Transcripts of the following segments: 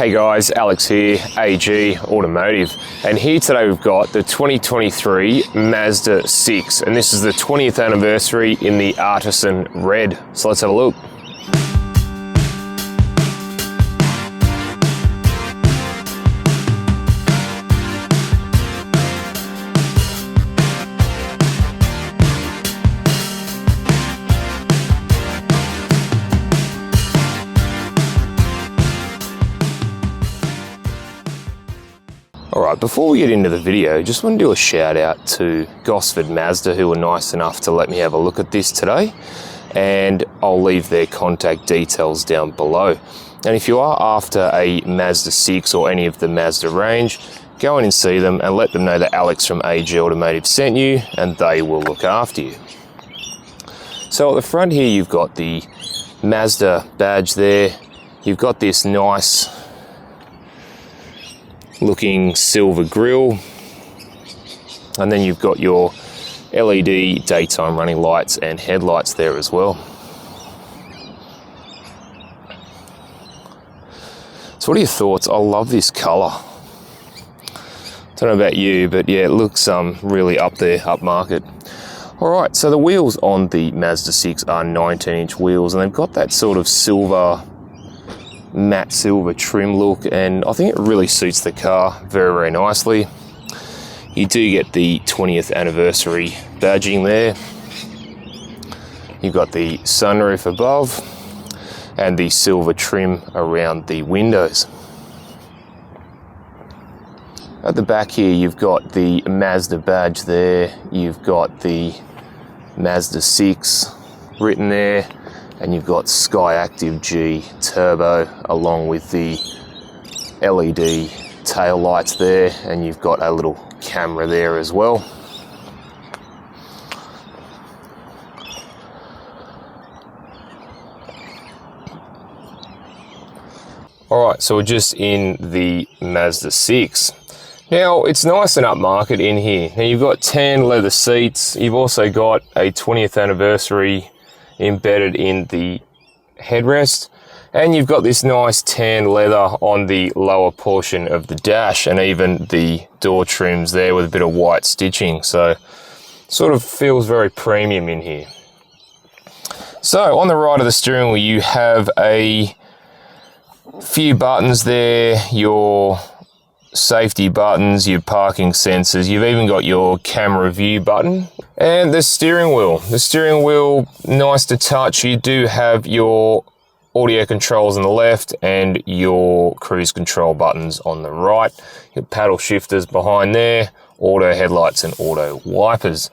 Hey guys, Alex here, AG Automotive, and here today we've got the 2023 Mazda 6, and this is the 20th anniversary in the Artisan Red. So let's have a look. Alright, before we get into the video, just want to do a shout out to Gosford Mazda, who were nice enough to let me have a look at this today, and I'll leave their contact details down below. And if you are after a Mazda 6 or any of the Mazda range, go in and see them and let them know that Alex from AG Automotive sent you, and they will look after you. So at the front here you've got the Mazda badge there, you've got this nice looking silver grille, and then you've got your LED daytime running lights and headlights there as well. So what are your thoughts? I love this color. Don't know about you, but yeah, it looks really up there, upmarket. Alright, so the wheels on the Mazda 6 are 19-inch wheels, and they've got that sort of silver, matte silver trim look, and I think it really suits the car very, very nicely. You do get the 20th anniversary badging there. You've got the sunroof above and the silver trim around the windows. At the back here you've got the Mazda badge there, you've got the Mazda 6 written there, and you've got Sky Active G Turbo along with the LED tail lights there, and you've got a little camera there as well. Alright, so we're just in the Mazda 6. Now, it's nice and upmarket in here. Now you've got tan leather seats, you've also got a 20th anniversary embedded in the headrest, and you've got this nice tan leather on the lower portion of the dash, and even the door trims there with a bit of white stitching, so sort of feels very premium in here. So on the right of the steering wheel you have a few buttons there, your safety buttons, your parking sensors, you've even got your camera view button, and the steering wheel. The steering wheel, nice to touch. You do have your audio controls on the left and your cruise control buttons on the right. Your paddle shifters behind there, auto headlights and auto wipers.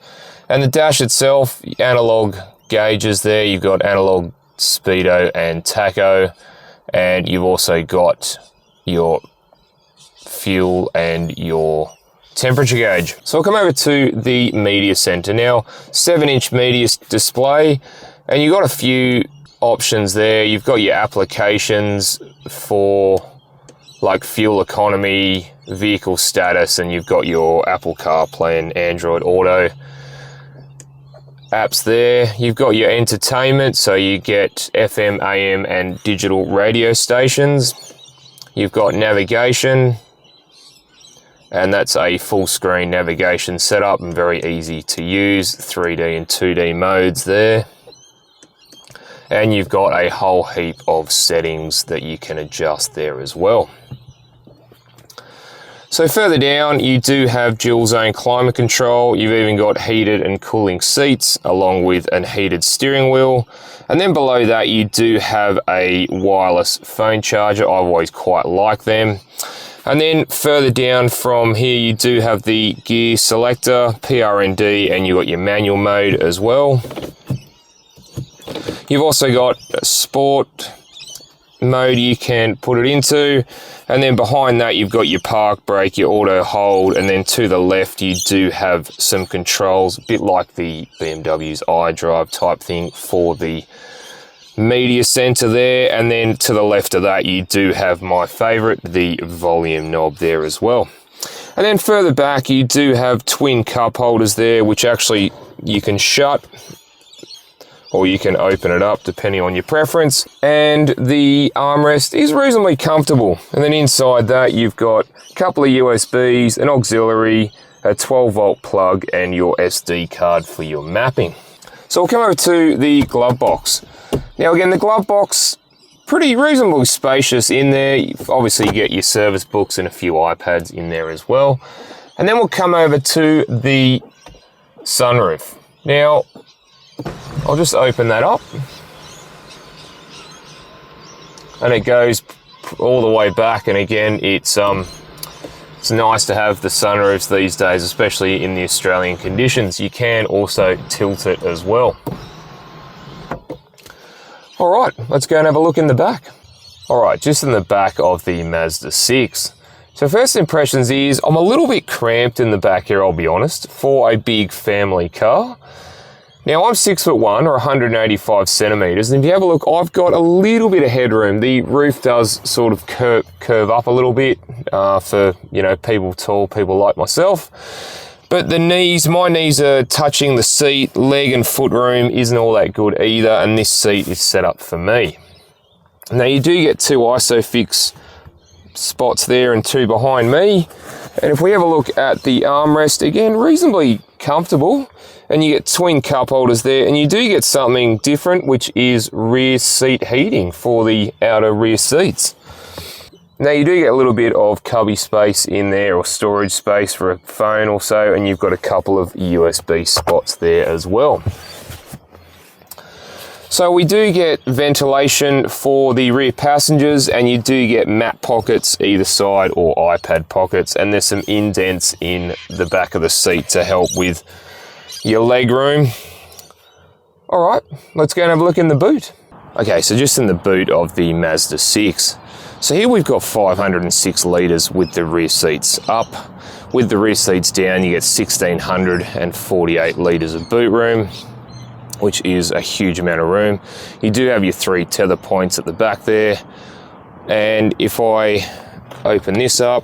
And the dash itself, analog gauges there, you've got analog speedo and tacho, and you've also got your fuel and your temperature gauge. So I'll come over to the media center now. 7-inch media display, and you've got a few options there. You've got your applications for like fuel economy, vehicle status, and you've got your Apple CarPlay and Android Auto apps there. You've got your entertainment, so you get FM, AM and digital radio stations. You've got navigation, and that's a full screen navigation setup and very easy to use, 3D and 2D modes there. And you've got a whole heap of settings that you can adjust there as well. So further down you do have dual zone climate control, you've even got heated and cooling seats along with an heated steering wheel. And then below that you do have a wireless phone charger. I've always quite liked them. And then further down from here you do have the gear selector, PRND, and you've got your manual mode as well. You've also got a sport mode you can put it into, and then behind that you've got your park brake, your auto hold, and then to the left you do have some controls, a bit like the BMW's iDrive type thing for the media center there, and then to the left of that you do have my favorite, the volume knob there as well. And then further back you do have twin cup holders there, which actually you can shut or you can open it up depending on your preference. And the armrest is reasonably comfortable. And then inside that, you've got a couple of USBs, an auxiliary, a 12-volt plug, and your SD card for your mapping. So we'll come over to the glove box. Now again, the glove box, pretty reasonably spacious in there. Obviously you get your service books and a few iPads in there as well. And then we'll come over to the sunroof. Now, I'll just open that up. And it goes all the way back, and again, it's nice to have the sunroofs these days, especially in the Australian conditions. You can also tilt it as well. All right, let's go and have a look in the back. All right, just in the back of the Mazda 6. So first impressions is, I'm a little bit cramped in the back here, I'll be honest, for a big family car. Now I'm 6'1" or 185 centimeters, and if you have a look, I've got a little bit of headroom. The roof does sort of curve up a little bit for, you know, people tall, people like myself. But the knees, my knees are touching the seat, leg and foot room isn't all that good either, and this seat is set up for me. Now you do get two ISOFIX spots there and two behind me. And if we have a look at the armrest, again, reasonably comfortable. And you get twin cup holders there, and you do get something different, which is rear seat heating for the outer rear seats. Now you do get a little bit of cubby space in there, or storage space for a phone or so, and you've got a couple of USB spots there as well. So we do get ventilation for the rear passengers, and you do get map pockets either side, or iPad pockets, and there's some indents in the back of the seat to help with your leg room. All right, let's go and have a look in the boot. Okay, so just in the boot of the Mazda 6. So here we've got 506 litres with the rear seats up. With the rear seats down, you get 1,648 litres of boot room, which is a huge amount of room. You do have your 3 tether points at the back there. And if I open this up,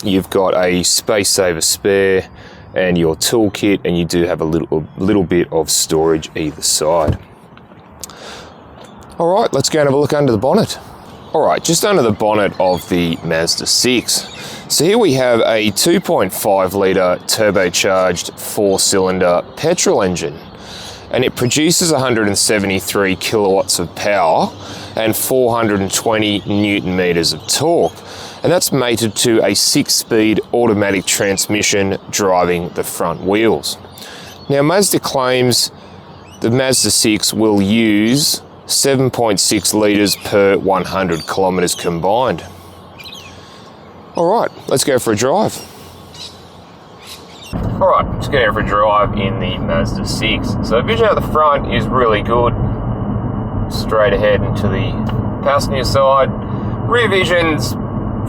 you've got a space saver spare and your toolkit, and you do have a little bit of storage either side. All right, let's go and have a look under the bonnet. All right, just under the bonnet of the Mazda 6. So here we have a 2.5 litre turbocharged 4-cylinder petrol engine, and it produces 173 kilowatts of power and 420 newton meters of torque. And that's mated to a 6-speed automatic transmission driving the front wheels. Now Mazda claims the Mazda 6 will use 7.6 litres per 100 kilometres combined. All right, let's go for a drive. All right, let's go for a drive in the Mazda 6. So vision out the front is really good. Straight ahead into the passenger side. Rear vision's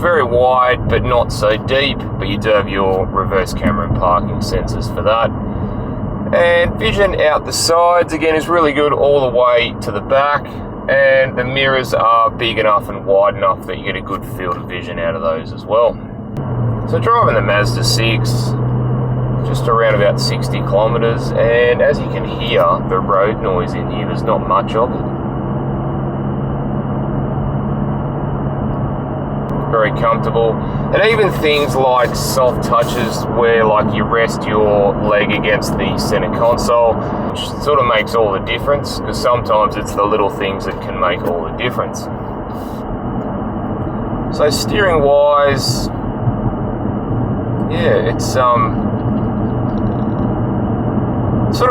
very wide, but not so deep, but you do have your reverse camera and parking sensors for that. And vision out the sides, again, is really good all the way to the back, and the mirrors are big enough and wide enough that you get a good field of vision out of those as well. So driving the Mazda 6, just around about 60 kilometres, and as you can hear, the road noise in here, there's not much of it. Very comfortable, and even things like soft touches where like you rest your leg against the center console, which sort of makes all the difference, because sometimes it's the little things that can make all the difference. So steering wise, yeah, it's sort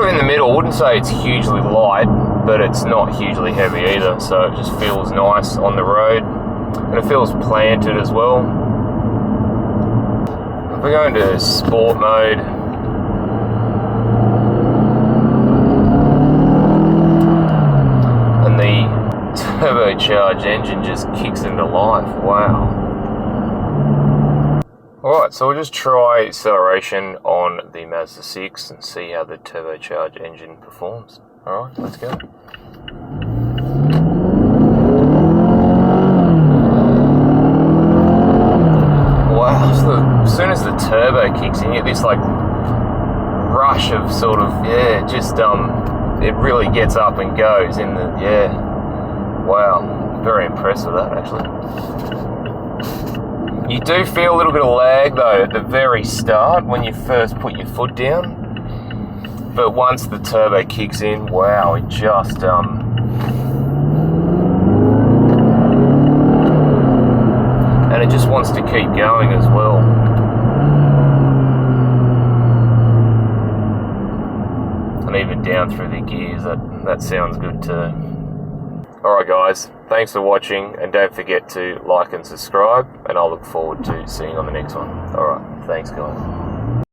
of in the middle. I wouldn't say it's hugely light, but it's not hugely heavy either, so it just feels nice on the road. And it feels planted as well. If we go into sport mode, and the turbocharged engine just kicks into life. Wow. Alright, so we'll just try acceleration on the Mazda 6 and see how the turbocharged engine performs. Alright, let's go. Wow, so as soon as the turbo kicks in, you get this like rush of sort of, yeah, just it really gets up and goes in the, yeah. Wow, very impressed with that actually. You do feel a little bit of lag though at the very start when you first put your foot down. But once the turbo kicks in, wow, it just, and it just wants to keep going as well. And even down through the gears, that sounds good too. Alright guys, thanks for watching, and don't forget to like and subscribe, and I'll look forward to seeing you on the next one. Alright, thanks guys.